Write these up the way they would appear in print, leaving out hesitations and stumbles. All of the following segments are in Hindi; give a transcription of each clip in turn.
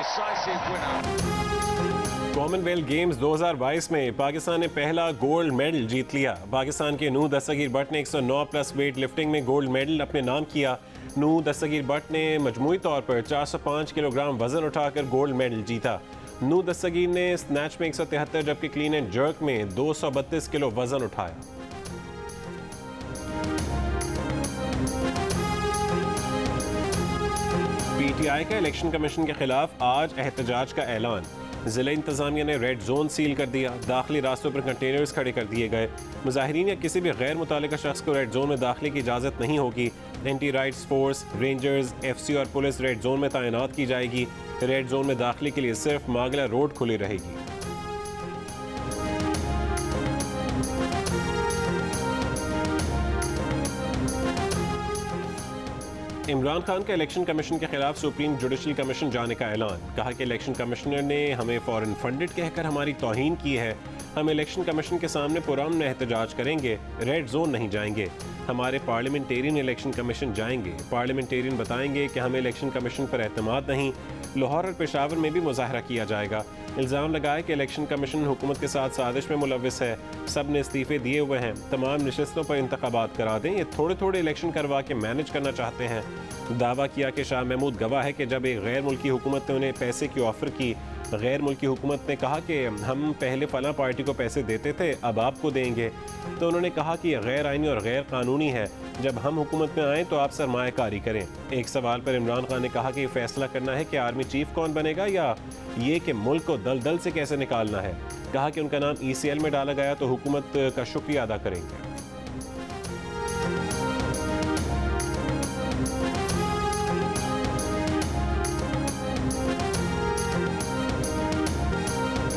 decisive winner. कॉमनवेल्थ गेम्स 2022 में पाकिस्तान ने पहला गोल्ड मेडल जीत लिया। पाकिस्तान के नूह दस्तगीर भट्ट ने 109 प्लस वेट लिफ्टिंग में गोल्ड मेडल अपने नाम किया। नूह दस्तगीर भट्ट ने मजमूई तौर पर 405 किलोग्राम वजन उठाकर गोल्ड मेडल जीता। नूह दस्तगीर ने स्नैच में 173 जबकि क्लीन एंड जर्क में 232 किलो वजन उठाया। पीटीआई का इलेक्शन कमीशन के खिलाफ आज एहतजाज का ऐलान। जिला इंतजामिया ने रेड जोन सील कर दिया। दाखिली रास्तों पर कंटेनर्स खड़े कर दिए गए। मुजाहिरीन या किसी भी गैर मुतालिका शख्स को रेड जोन में दाखिले की इजाज़त नहीं होगी। Anti rights force, rangers, FC और पुलिस रेड जोन में तैनात की जाएगी। रेड जोन में दाखिले के लिए सिर्फ मागला रोड खुली रहेगी। इमरान खान का इलेक्शन कमीशन के खिलाफ सुप्रीम जुडिशल कमीशन जाने का ऐलान। कहा कि इलेक्शन कमिश्नर ने हमें फॉरेन फंडेड कहकर हमारी तौहीन की है। हम इलेक्शन कमीशन के सामने पुरअमन एहतजाज करेंगे, रेड जोन नहीं जाएंगे। हमारे पार्लियामेंटेरियन इलेक्शन कमीशन जाएंगे। पार्लियामेंटेरियन बताएंगे कि हमें इलेक्शन कमीशन पर एतमाद नहीं। लाहौर और पेशावर में भी मुजाहरा किया जाएगा। इल्ज़ाम लगाया कि इलेक्शन कमीशन हुकूमत के साथ साजिश में मुलविस है। सब ने इस्तीफ़े दिए हुए हैं। तमाम नशस्तों पर इंतखाबात करा दें। ये थोड़े थोड़े इलेक्शन करवा के मैनेज करना चाहते हैं। दावा किया कि शाह महमूद गवाह है कि जब एक गैर मुल्की हुकूमत ने उन्हें पैसे की ऑफ़र की, गैर मुल्की हुकूमत ने कहा कि हम पहले फलां पार्टी को पैसे देते थे, अब आपको देंगे, तो उन्होंने कहा कि यह गैर आइनी और गैर कानूनी है। जब हम हुकूमत में आएँ तो आप सरमायाकारी करें। एक सवाल पर इमरान खान ने कहा कि फैसला करना है कि आर्मी चीफ कौन बनेगा या ये कि मुल्क को दलदल से कैसे निकालना है। कहा कि उनका नाम ECL में डाला गया तो हुकूमत का शुक्रिया अदा करेंगे।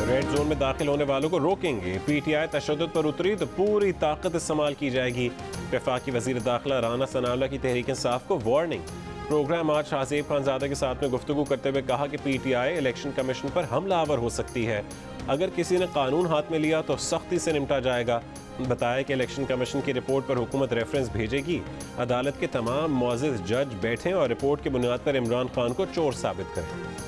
रेड जोन में दाखिल होने वालों को रोकेंगे। पीटीआई तशद्दुद पर उतरी तो पूरी ताकत इस्तेमाल की जाएगी। वफाकी वजीर दाखिला राना सनाउल्लाह की तहरीक इंसाफ को वार्निंग। प्रोग्राम आज शाहज़ेब खानज़ादा के साथ में गुफ्तगू करते हुए कहा कि पीटीआई इलेक्शन कमीशन पर हमलावर हो सकती है। अगर किसी ने कानून हाथ में लिया तो सख्ती से निपटा जाएगा। बताया कि इलेक्शन कमीशन की रिपोर्ट पर हुकूमत रेफरेंस भेजेगी। अदालत के तमाम मुअज़्ज़िज़ जज बैठें और रिपोर्ट की बुनियाद पर इमरान खान को चोर साबित करें।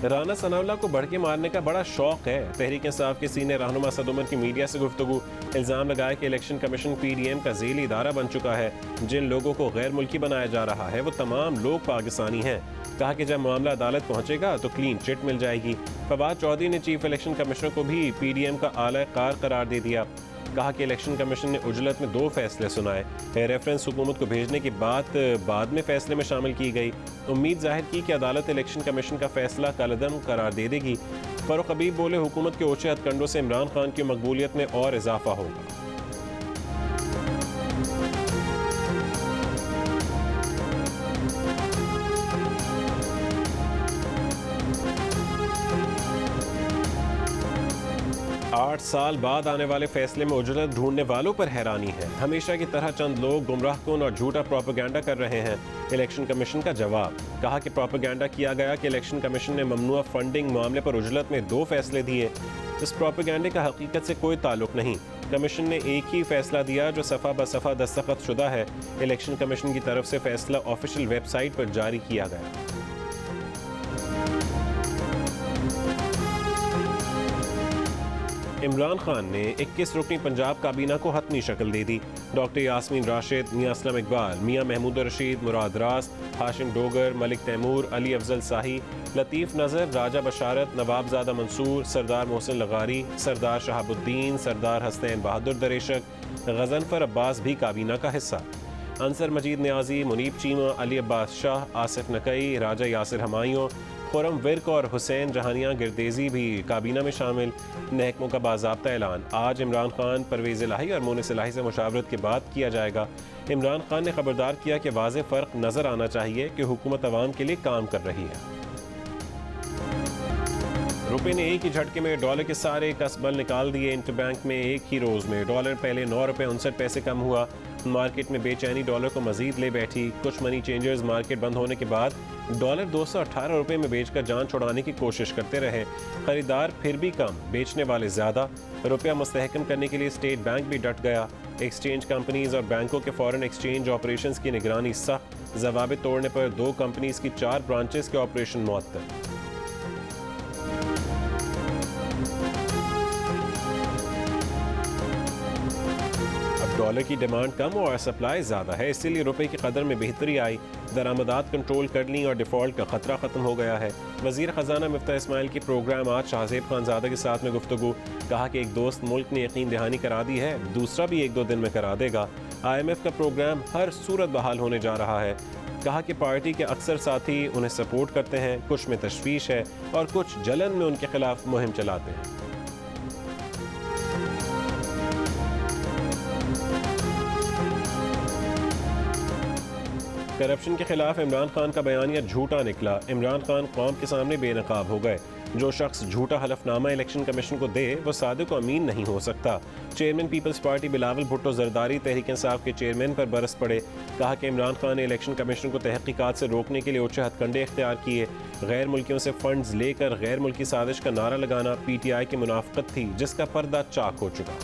राना सनाउल्लाह को बढ़के मारने का बड़ा शौक है। तहरीक इंसाफ के सीनियर रहनुमा असद उमर की मीडिया से गुफ्तगू। इल्ज़ाम लगाया कि इलेक्शन कमीशन PDM का ज़ेली इदारा बन चुका है। जिन लोगों को गैर मुल्की बनाया जा रहा है वो तमाम लोग पाकिस्तानी हैं। कहा कि जब मामला अदालत पहुंचेगा तो क्लीन चिट मिल जाएगी। फवाद चौधरी ने चीफ इलेक्शन कमिश्नर को भी PDM का आला कार करार दे दिया। कहा कि इलेक्शन कमीशन ने उजलत में 2 फैसले सुनाए। रेफरेंस हुकूमत को भेजने की बात बाद में फैसले में शामिल की गई। उम्मीद जाहिर की कि अदालत इलेक्शन कमीशन का फैसला कलअदम करार दे देगी। फ़ारूक हबीब बोले हुकूमत के ऊंचे हथकंडों से इमरान खान की मकबूलियत में और इजाफा होगा। आठ साल बाद आने वाले फैसले में उजरत ढूंढने वालों पर हैरानी है। हमेशा की तरह चंद लोग गुमराहकुन और झूठा प्रोपेगेंडा कर रहे हैं। इलेक्शन कमीशन का जवाब। कहा कि प्रोपेगेंडा किया गया कि इलेक्शन कमीशन ने ममनुआ फंडिंग मामले पर उजरत में 2 फैसले दिए। इस प्रोपेगेंडे का हकीकत से कोई ताल्लुक नहीं। कमीशन ने एक ही फैसला दिया जो सफ़ा ब सफ़ा दस्तखत शुदा है। इलेक्शन कमीशन की तरफ से फैसला ऑफिशियल वेबसाइट पर जारी किया गया। इमरान खान ने 21 रुकनी पंजाब काबीना को हतमी शक्ल दे दी। डॉक्टर यास्मीन राशिद, मियां असलम इकबाल, मियां महमूद रशीद, मुराद रास, हाशिम डोगर, मलिक तैमूर, अली अफजल शाही, लतीफ़ नज़र, राजा बशारत, नवाबजादा मंसूर, सरदार मोहसिन लगारी, सरदार शहाबुद्दीन, सरदार हसनैन बहादुर दरेशक, गजनफर अब्बास भी काबीना का हिस्सा। अंसर मजीद न्याजी, मुनीब चीमा, अली अब्बास शाह, आसिफ नकई, राजा यासिर हमायूं, खुरम विर्क और हुसैन जहानिया गिरदेजी भी काबीना में शामिल। महकमों का बाज़ाब्ता ऐलान। आज इमरान खान, परवेज़ इलाही और मोनिस इलाही से मुशावरत के बाद किया जाएगा। इमरान खान ने खबरदार किया कि वाज़ेह फ़र्क नज़र आना चाहिए कि हुकूमत अवाम के लिए काम कर रही है। रुपये ने एक ही झटके में डॉलर के सारे कसबल निकाल दिए। इंटरबैंक में एक ही रोज़ में डॉलर पहले 9 रुपये 59 पैसे कम हुआ। मार्केट में बेचैनी डॉलर को मजीद ले बैठी। कुछ मनी चेंजर्स मार्केट बंद होने के बाद डॉलर 218 रुपये में बेचकर जान छुड़ाने की कोशिश करते रहे। खरीदार फिर भी कम, बेचने वाले ज़्यादा। रुपया मुस्तहकम करने के लिए स्टेट बैंक भी डट गया। एक्सचेंज कंपनीज और बैंकों के फॉरेन एक्सचेंज ऑपरेशंस की निगरानी सख्त, ज़वाबित तोड़ने पर 2 कंपनीज की 4 ब्रांचेस के ऑपरेशन मुअत्तल। डॉलर की डिमांड कम और सप्लाई ज़्यादा है, इसीलिए रुपए की कदर में बेहतरी आई। दरामदात कंट्रोल कर ली और डिफ़ॉल्ट का खतरा ख़त्म हो गया है। वज़ीर ख़जाना मिफ्ता इस्माइल की प्रोग्राम आज शाहज़ेब खानज़ादा के साथ में गुफ्तगू। कहा कि एक दोस्त मुल्क ने यकीन दहानी करा दी है, दूसरा भी 1-2 दिन में करा देगा। IMF का प्रोग्राम हर सूरत बहाल होने जा रहा है। कहा कि पार्टी के अक्सर साथी उन्हें सपोर्ट करते हैं, कुछ में तशवीश है और कुछ जलन में उनके खिलाफ मुहिम चलाते हैं। करप्शन के खिलाफ इमरान खान का बयानिया झूठा निकला। इमरान खान कौम के सामने बेनकाब हो गए। जो शख्स झूठा हलफनामा इलेक्शन कमीशन को दे वो सादिक व अमीन नहीं हो सकता। Chairman People's Party Bilawal Bhutto Zardari Tehreek Insaf के चेयरमैन पर बरस पड़े। कहा कि इमरान खान ने इलेक्शन कमीशन को तहकीकात से रोकने के लिए ऊंचे हथकंडे इख्तियार किए। गैर मुल्कियों से फंड्स लेकर गैर मुल्की साजिश का नारा लगाना PTI की मुनाफकत थी, जिसका पर्दा चाक हो चुका।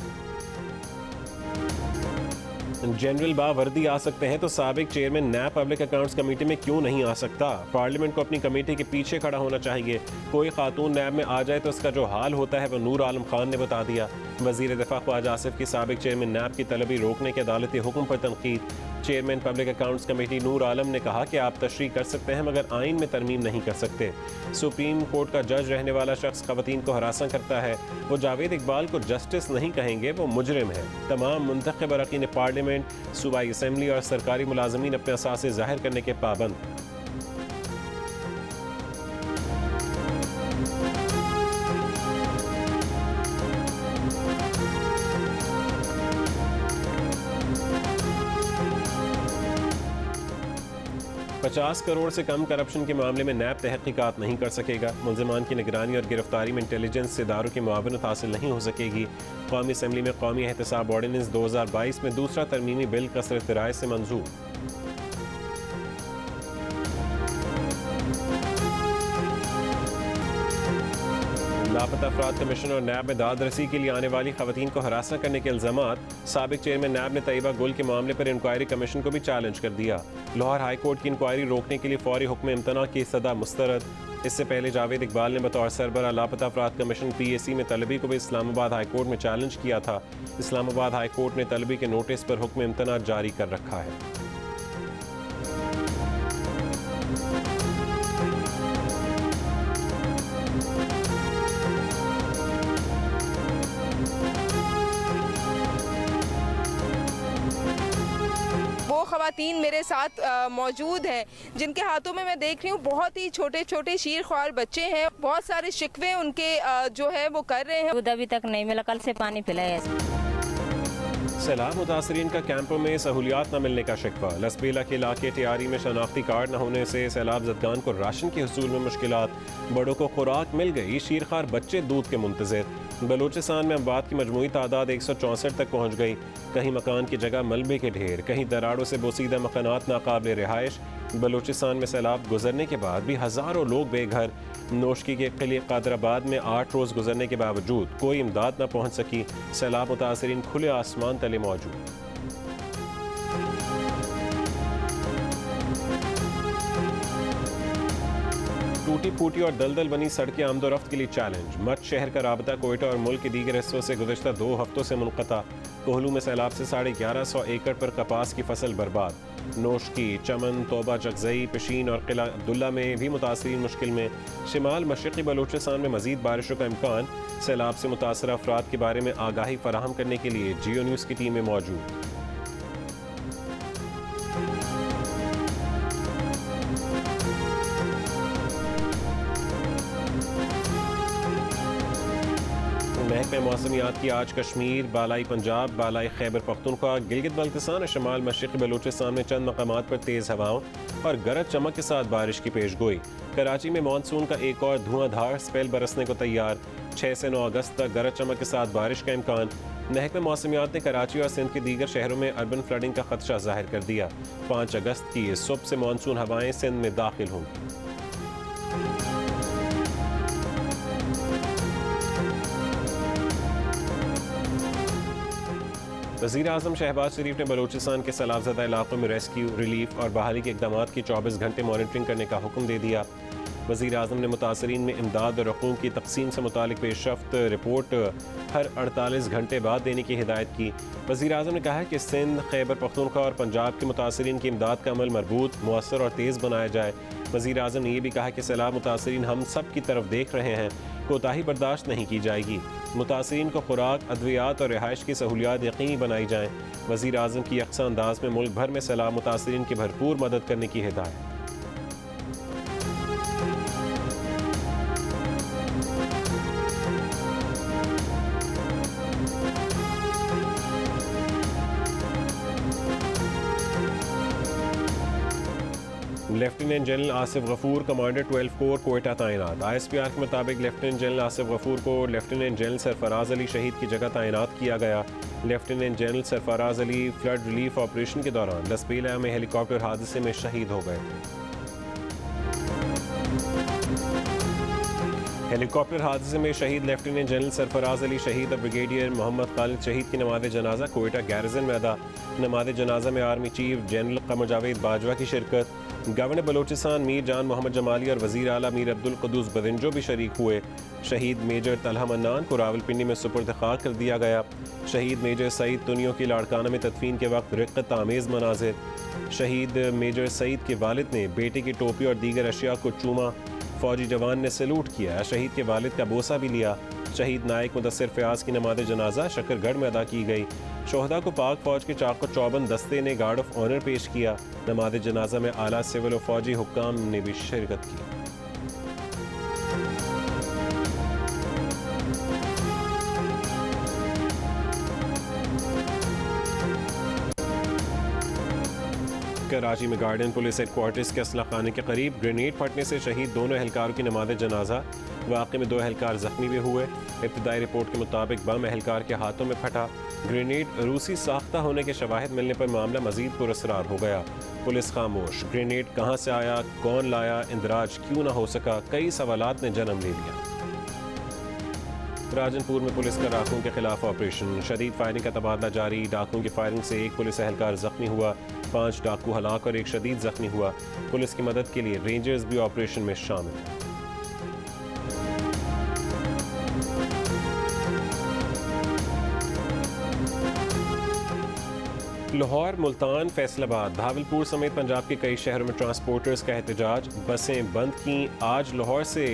जनरल बावर्दी आ सकते हैं तो साबिक चेयरमैन नैब पब्लिक अकाउंट्स कमेटी में क्यों नहीं आ सकता? पार्लियामेंट को अपनी कमेटी के पीछे खड़ा होना चाहिए। कोई खातून नैब में आ जाए तो उसका जो हाल होता है वो नूर आलम खान ने बता दिया। वजीर दिफा ख्वाजा आसिफ की साबिक चेयरमैन नैब की तलबी रोकने के अदालती हुक्म पर तनकीद। Chairman public accounts committee Noor Alam ने कहा कि आप तशरीह कर सकते हैं मगर आइन में तरमीम नहीं कर सकते। सुप्रीम कोर्ट का जज रहने वाला शख्स खवातीन को हरासा करता है, वो जावेद इकबाल को जस्टिस नहीं कहेंगे, वो मुजरिम है। तमाम मुंतखब अरकान पार्लियामेंट, सूबाई असम्बली और सरकारी मुलाजमीन अपने असासे जाहिर करने के पाबंद। $50 करोड़ से कम करप्शन के मामले में नैब तहकीकात नहीं कर सकेगा। मुल्ज़िमान की निगरानी और गिरफ्तारी में इंटेलिजेंस इदारों की मुआवनत हासिल नहीं हो सकेगी। कौमी असम्बली में कौमी एहतसाब ऑर्डिनेंस 2022 में दूसरा तरमीमी बिल कसरत राय से मंजूर। लापता अफराद कमीशन और नैब में दाद रसी के लिए आने वाली खवातीन को हरासा करने के इल्जामात। साबिक चेयरमैन नैब ने तैयबा गुल के मामले पर इंक्वायरी कमीशन को भी चैलेंज कर दिया। लाहौर हाई कोर्ट की इंक्वायरी रोकने के लिए फौरी हुक्म इम्तना की सदा मुस्तरद। इससे पहले जावेद इकबाल ने बतौर सरबरा लापता अफराद कमीशन PAC में तलबी को भी इस्लामाबाद हाई कोर्ट में चैलेंज किया था। इस्लामाबाद हाई कोर्ट ने तलबी के नोटिस पर हुक्म इम्तना जारी कर रखा है। खवातीन मेरे साथ मौजूद हैं जिनके हाथों में मैं देख रही हूँ बहुत ही छोटे छोटे शीर ख्वार बच्चे हैं। बहुत सारे शिकवे उनके जो है वो कर रहे हैं। दूध अभी तक नहीं मिला, कल से पानी पिलाया। सैलाब मुतासरीन का कैंपों में सहूलियात न मिलने का शिकवा। लसबेला के इलाके टियारी में शनाख्ती कार्ड न होने से सैलाब जदगान को राशन के हसूल में मुश्किलात। बड़ों को खुराक मिल गई, शीरखार बच्चे दूध के मुंतज़िर। बलूचिस्तान में अमवात की मजमूई तादाद 164 तक पहुँच गई। कहीं मकान की जगह मलबे के ढेर, कहीं दराड़ों से बोसीदा मकानात नाकाबिल रिहाइश। बलूचिस्तान में सैलाब गुजरने के बाद भी हज़ारों लोग बेघर। नोशकी के किले कादराबाद में 8 रोज़ गुजरने के बावजूद कोई इमदाद न पहुँच सकी। सैलाब मुतासरीन खुले आसमान तले मौजूद। टूटी फूटी और दलदल बनी सड़कें आमदोरफ्त के लिए चैलेंज। मत शहर का राबता कोयटा और मुल्क के दीगर हिस्सों से गुज़श्ता 2 हफ्तों से मुनक़ता। कोहलू में सैलाब से 1150 एकड़ पर कपास की फसल बर्बाद। नोशकी, चमन, तोबा चकजई, पशीन और किला अब्दुल्ला में भी मुतासरीन मुश्किल में। शिमाल मशरक़ी बलूचिस्तान में मज़ीद बारिशों का इम्कान। सैलाब से मुतासर अफराद के बारे में आगाही फराहम करने के लिए जियो न्यूज़ की टीमें मौजूद। महकमे मौसमियात की आज कश्मीर, बालाई पंजाब, बालाई खैबर पख्तूनख्वा, गिलगित बल्तिस्तान और शमाल मशरक़ी बलूचिस्तान में चंद मकामात पर तेज़ हवाओं और गरज चमक के साथ बारिश की पेश गोई। कराची में मानसून का एक और धुआंधार स्पेल बरसने को तैयार। 6 से 9 अगस्त तक गरज चमक के साथ बारिश का इम्कान। महकमे मौसमियात ने कराची और सिंध के दीगर शहरों में अर्बन फ्लडिंग का खदशा जाहिर कर दिया। 5 अगस्त की सुबह से मानसून हवाएं सिंध में दाखिल होंगी। वज़ीर-ए-आज़म शहबाज शरीफ ने बलूचिस्तान के सैलाबज़दा इलाकों में रेस्क्यू, रिलीफ और बहाली के इक़दाम की 24 घंटे मॉनिटरिंग करने का हुक्म दे दिया। वज़ीर-ए-आज़म ने मुतासरीन में इमदाद और रकूम की तक़सीम से मुतालिक पेशरफ्त रिपोर्ट हर 48 घंटे बाद देने की हिदायत की। वज़ीर-ए-आज़म ने कहा कि सिंध, खैबर पख्तूनख्वा और पंजाब के मुतासरीन की इमदाद का अमल मरबूत, मुअस्सर और तेज़ बनाया जाए। वज़ीर-ए-आज़म ने यह भी कहा कि सैलाब मुतासरीन हम सब की तरफ देख रहे हैं, कोताही बर्दाश्त नहीं की जाएगी। मुतासरीन को खुराक, अद्वियात और रिहाइश की सहूलियात यकीनी बनाई जाएँ। वज़ीर-ए-आज़म की यकसा अंदाज में मुल्क भर में सैलाब मुतासरीन की भरपूर मदद करने की हिदायत। Lieutenant general Asif Ghafoor commander 12 corps Quetta तैनात। ISPR के मुताबिक लेफ्टिनेंट जनरल आसिफ गफूर को लेफ्टिनेंट जनरल सरफराज अली शहीद की जगह तैनात किया गया। Lieutenant general Sarfaraz Ali flood relief operation के दौरान लसपेला में हेलीकॉप्टर हादसे में शहीद हो गए थे। हेलीकॉप्टर हादसे में शहीद लेफ्टिनेंट जनरल सरफराज अली शहीद और ब्रिगेडियर मोहम्मद खालिद शहीद की नमाज जनाजा कोयटा गैरिजन में अदा। नमाज जनाजा में army chief general Qamar Javed Bajwa की शिरकत, गवर्नर बलूचिस्तान मीर जान मोहम्मद जमाली और वज़ीर आला मीर अब्दुल क़ुद्दूस बदिंजो भी शरीक हुए। शहीद मेजर तलहा मन्नान को रावलपिंडी में सुपुर्द खाक कर दिया गया। शहीद मेजर सईद तुनियों की लाड़काना में तदफीन के वक्त रिक़्क़त आमेज़ मनाजिर। शहीद मेजर सईद के वालिद ने बेटे की टोपी और दीगर अशिया को चूमा। फौजी जवान ने सैल्यूट किया, शहीद के वालिद का बोसा भी लिया। शहीद नायक मुदस्सिर फ़याज़ की नमाज जनाजा शकरगढ़ में अदा की गई। शोहदा को पाक फ़ौज के चाको चौबंद दस्ते ने गार्ड ऑफ ऑनर पेश किया। नमाज जनाजा में आला सिविल और फ़ौजी हुक्काम ने भी शिरकत की। कराची में गार्डन पुलिस हेडक्वार्टर्स के असला खाने के करीब ग्रेनेड फटने से शहीद दोनों एहलकारों की नमाज जनाजा। वाक़े में 2 एहलकार जख्मी भी हुए। इब्तदाई रिपोर्ट के मुताबिक बम एहलकार के हाथों में फटा। ग्रेनेड रूसी साख्ता होने के शवाहिद मिलने पर मामला मजीद पुरअसरार हो गया। पुलिस खामोश। ग्रेनेड कहाँ से आया, कौन लाया, इंदराज क्यों ना हो सका, कई सवालात ने जन्म ले लिया। राजनपुर में पुलिस का डाकुओं के खिलाफ ऑपरेशन, शदीद फायरिंग का तबादला जारी। डाकुओं की फायरिंग से 1 पुलिस एहलकार जख्मी हुआ, 5 डाकू हलाक और 1 शदीद जख्मी हुआ। पुलिस की मदद के लिए रेंजर्स भी ऑपरेशन में शामिल हैं। लाहौर, मुल्तान, फैसलाबाद, भावलपुर समेत पंजाब के कई शहरों में ट्रांसपोर्टर्स का एहतजाज। बसें बंद की। आज लाहौर से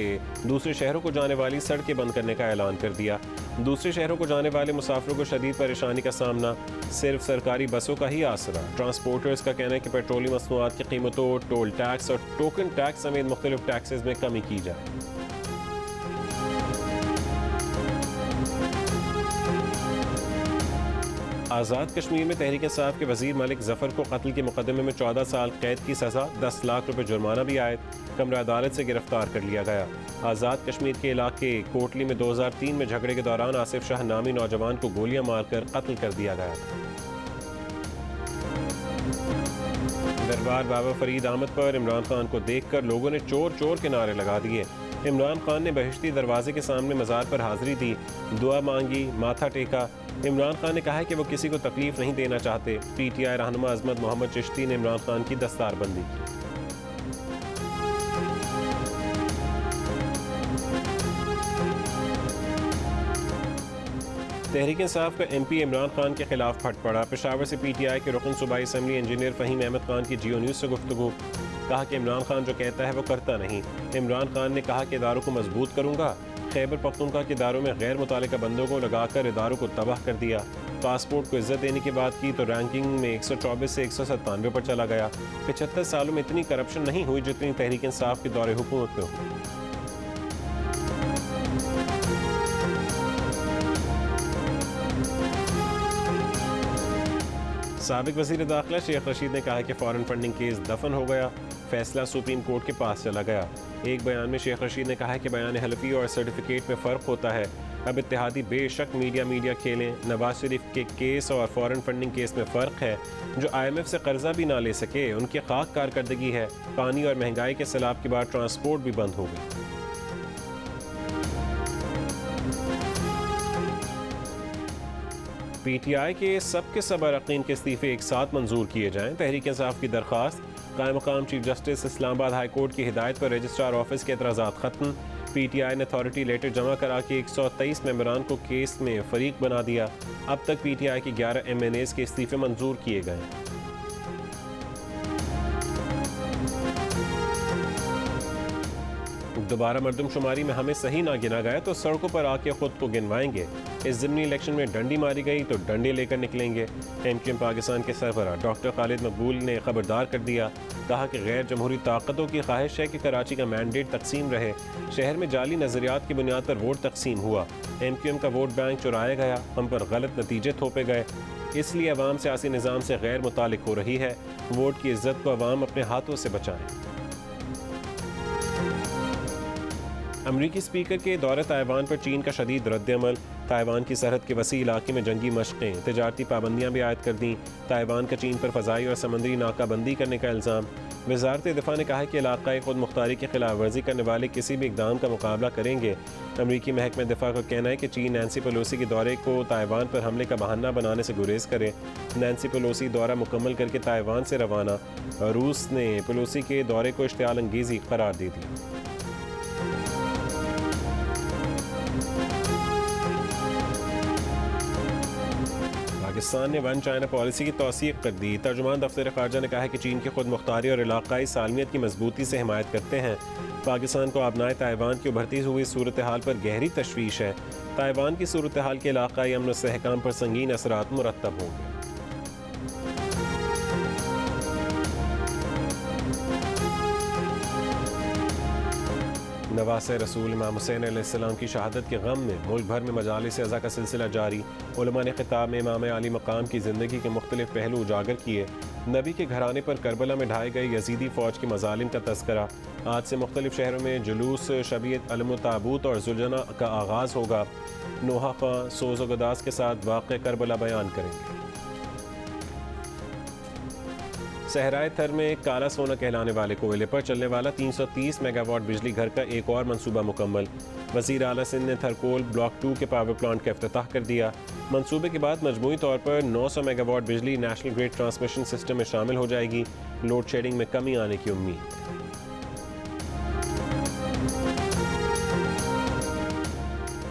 दूसरे शहरों को जाने वाली सड़कें बंद करने का ऐलान कर दिया। दूसरे शहरों को जाने वाले मुसाफिरों को शदीद परेशानी का सामना, सिर्फ सरकारी बसों का ही आसरा। ट्रांसपोर्टर्स का कहना है कि पेट्रोलियम मसनूआत की कीमतों, टोल टैक्स और टोकन टैक्स समेत मुख्तलिफ टैक्सेस में कमी की जाए। आज़ाद कश्मीर में तहरीक इंसाफ के वज़ीर मलिक ज़फ़र को कत्ल के मुकदमे में 14 साल कैद की सज़ा, 10 लाख रुपए जुर्माना भी आयद। कमरा अदालत से गिरफ्तार कर लिया गया। आज़ाद कश्मीर के इलाके कोटली में 2003 में झगड़े के दौरान आसिफ शाह नामी नौजवान को गोलियां मारकर कत्ल कर दिया गया था। दरबार बाबा फरीद अहमद पर इमरान खान को देखकर लोगों ने चोर चोर के नारे लगा दिए। इमरान खान ने बहिश्ती दरवाजे के सामने मज़ार पर हाजिरी दी, दुआ मांगी, माथा टेका। इमरान खान ने कहा है कि वो किसी को तकलीफ नहीं देना चाहते। PTI रहनुमा अजमत मोहम्मद चिश्ती ने इमरान खान की दस्तारबंदी की। तहरीक इंसाफ का MP इमरान खान के खिलाफ फट पड़ा। पेशावर से PTI के रुकन सूबाई असम्बली इंजीनियर फ़हीम अहमद खान की जियो न्यूज़ से गुफ्तगू। कहा कि इमरान खान जो कहता है वो करता नहीं। इमरान खान ने कहा कि इदारों को मजबूत करूँगा। खैबर पख्तूनख्वा के इदारों में गैर मुतालिका बंदों को लगाकर इदारों को तबाह कर दिया। पासपोर्ट को इज्जत देने की बात की तो रैंकिंग में 124 से 197 पर चला गया। 75 सालों में इतनी करप्शन नहीं हुई जितनी तहरीक इंसाफ के दौरे हुकूमत में हुई। साबिक वज़ीर दाखिला शेख रशीद ने कहा कि फॉरेन फंडिंग केस दफन हो गया, फैसला सुप्रीम कोर्ट के पास चला गया। एक बयान में शेख रशीद ने कहा है कि बयान हलफी और सर्टिफिकेट में फ़र्क होता है। अब इत्तेहादी बेशक मीडिया खेलें। नवाज शरीफ के केस और फॉरेन फंडिंग केस में फ़र्क है। जो IMF से कर्जा भी ना ले सके उनकी खाक कारकर्दगी है। पानी और महंगाई के सैलाब के बाद ट्रांसपोर्ट भी बंद हो गई। PTI के सब अरकान के इस्तीफे एक साथ मंजूर किए जाएं। तहरीक इंसाफ की दरख्वास्त। कायम मकाम chief justice Islamabad high court की हिदायत पर रजिस्ट्रार ऑफिस के एतराज़ात खत्म। PTI ने अथॉरिटी लेटर जमा करा के 123 मेंबरान को केस में फरीक बना दिया। अब तक PTI के 11 MNAs के इस्तीफे मंजूर किए गए। दोबारा मरदमशुमारी में हमें सही ना गिना गया तो सड़कों पर आके खुद को गिनवाएंगे। इस ज़िमनी इलेक्शन में डंडी मारी गई तो डंडे लेकर निकलेंगे। MQM पाकिस्तान के सरबराह डॉक्टर खालिद मकबूल ने खबरदार कर दिया। कहा कि गैर जमहूरी ताकतों की ख्वाहिश है कि कराची का मैंडेट तकसीम रहे। शहर में जाली नज़रियात की बुनियाद पर वोट तकसीम हुआ। MQM का वोट बैंक चुराया गया। हम पर गलत नतीजे थोपे गए, इसलिए अवाम सियासी निज़ाम से गैर मुतालिक हो रही है। वोट की इज्जत को अवाम अपने हाथों से बचाएं। अमरीकी स्पीकर के दौरे ताइवान पर चीन का शदीद रद्द-ए-अमल। ताइवान की सरहद के वसी इलाके में जंगी मशक़ें, तिजारती पाबंदियाँ भी आयद कर दी। ताइवान का चीन पर फ़ज़ाई और समंदरी नाकाबंदी करने का इल्ज़ाम। वज़ारत दिफ़ा ने कहा है कि इलाक़ाई खुद मुख्तारी की खिलाफ वर्जी करने वाले किसी भी इक़दाम का मुकाबला करेंगे। अमरीकी महकमा दिफ़ा का कहना है कि चीन नैन्सी पेलोसी के दौरे को ताइवान पर हमले का बहाना बनाने से गुरेज करे। नैन्सी पेलोसी दौरा मुकम्मल करके ताइवान से रवाना। रूस ने पेलोसी के दौरे को इश्तियाल अंगेज़ी करार दे दी। पाकिस्तान ने वन चाइना पॉलिसी की तौसीक़ कर दी। तर्जुमान दफ्तर ख़ारजा ने कहा है कि चीन की खुद मुख्तारी और इलाक़ाई सालमियत की मजबूती से हिमायत करते हैं। पाकिस्तान को आबनाए ताइवान की उभरती हुई सूरत हाल पर गहरी तशवीश है। ताइवान की सूरत हाल के इलाक़ाई अमन और इस्तेहकाम पर संगीन असरात मुरत्तब होंगे। नवासे रसूल इमाम हुसैन अलैहिस्सलाम की शहादत के गम में मुल्क भर में मजालिस अज़ा का सिलसिला जारी। उलमा ने खिताब में इमाम आली मकाम की ज़िंदगी के मुख्तलिफ पहलू उजागर किए। नबी के घराने पर करबला में ढाए गए यजीदी फ़ौज की मजालिम का तस्करा। आज से मुख्तलिफ शहरों में जुलूस शबीयत अलम ताबूत और जुलजना का आगाज़ होगा। नोहा खां सोज़ गदास के साथ वाक़े करबला बयान करेंगे। सहराए थर में काला सोना कहलाने वाले कोयले पर चलने वाला 330 मेगावाट बिजली घर का एक और मंसूबा मुकम्मल। वज़ीर आला सिंध ने थरकोल ब्लॉक 2 के पावर प्लांट का इफ्तिताह कर दिया। मंसूबे के बाद मजमूई तौर पर 900 मेगावाट बिजली नेशनल ग्रिड ट्रांसमिशन सिस्टम में शामिल हो जाएगी। लोड शेडिंग में कमी आने की उम्मीद।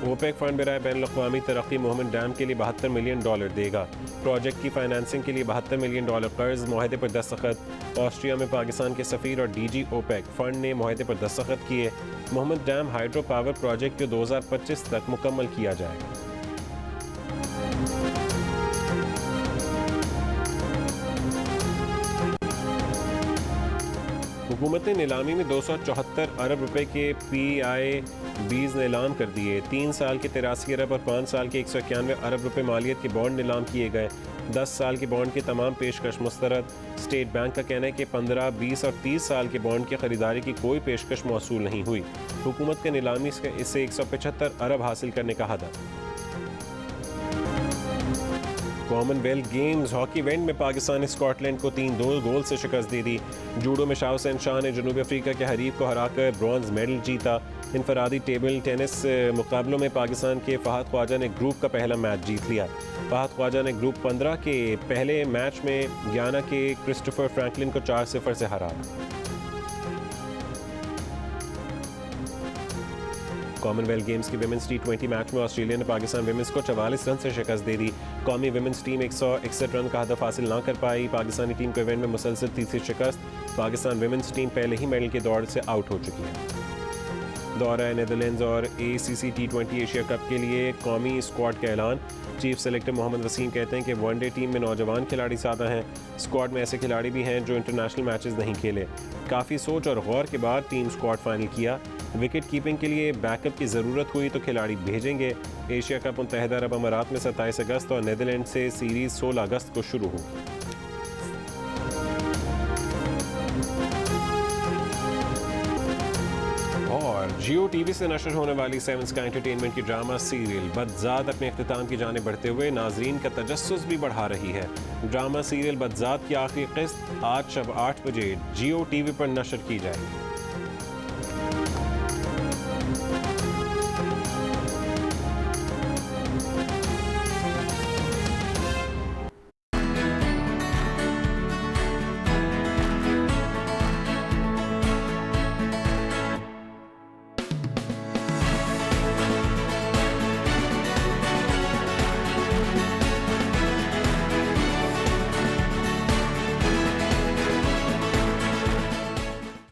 ओपेक फंड बराए बैनुल-अक़वामी तरक्की मोहम्मद डैम के लिए $72 मिलियन देगा। प्रोजेक्ट की फाइनेंसिंग के लिए $72 मिलियन कर्ज मुआहदे पर दस्तखत। ऑस्ट्रिया में पाकिस्तान के सफ़ीर और DG ओपेक फंड ने मुआहदे पर दस्तखत किए। Mohmand dam hydro power project को 2025 तक मुकम्मल किया जाएगा। हुकूमत ने नीलामी में 274 अरब रुपए के PIBs नीलाम कर दिए। 3 साल के 83 अरब और 5 साल के 191 अरब रुपए मालियत के बॉन्ड नीलाम किए गए। 10 साल के बॉन्ड की तमाम पेशकश मुस्तरद। स्टेट बैंक का कहना है कि 15, 20 और 30 साल के बॉन्ड की खरीदारी की कोई पेशकश मौसूल नहीं हुई। हुकूमत के नीलामी से इससे 175 अरब हासिल करने का हदफ। कॉमनवेल्थ गेम्स हॉकी इवेंट में पाकिस्तान ने स्कॉटलैंड को 3-2 गोल से शिकस्त दे दी। जूडो में शाह हुसैन शाह ने जनूबी अफ्रीका के हरीफ को हराकर ब्रॉन्ज मेडल जीता। इनफरादी टेबल टेनिस मुकाबलों में पाकिस्तान के फहद ख्वाजा ने ग्रुप का पहला मैच जीत लिया। फहद ख्वाजा ने ग्रुप 15 के पहले मैच में गयाना के क्रिस्टोफर फ्रैंकलिन को 4-0 से हराया। कॉमनवेल्थ गेम्स की विमेंस T20 मैच में ऑस्ट्रेलिया ने पाकिस्तान विमेंस को 44 रन से शिकस्त दे दी। कौमी विमेंस टीम 161 रन का हदफ हासिल ना कर पाई। पाकिस्तानी टीम को इवेंट में मुसलसल तीसरी शिकस्त। पाकिस्तान विमेंस टीम पहले ही मेडल की दौड़ से आउट हो चुकी है। दौरा नीदरलैंड्स और ACC T20 एशिया कप के लिए कौमी स्क्वाड का ऐलान। चीफ सेलेक्टर मोहम्मद वसीम कहते हैं कि वनडे टीम में नौजवान खिलाड़ी ज़्यादा हैं। स्क्वाड में ऐसे खिलाड़ी भी हैं जो इंटरनेशनल मैचेस नहीं खेले। काफ़ी सोच और गौर के बाद टीम स्क्वाड फाइनल किया। विकेट कीपिंग के लिए बैकअप की ज़रूरत हुई तो खिलाड़ी भेजेंगे। एशिया कप मुत्तहिदा अरब अमारात में 27 अगस्त और नीदरलैंड से सीरीज़ 16 अगस्त को शुरू होगी। और जियो टीवी से नशर होने वाली 7 स्काई एंटरटेनमेंट की ड्रामा सीरियल बदज़ात अपने इख्तिताम की जाने बढ़ते हुए नाजरीन का तजस्सुस भी बढ़ा रही है। ड्रामा सीरियल बदज़ात की आखिरी किस्त आज शब 8 बजे जियो टीवी पर नशर की जाएगी।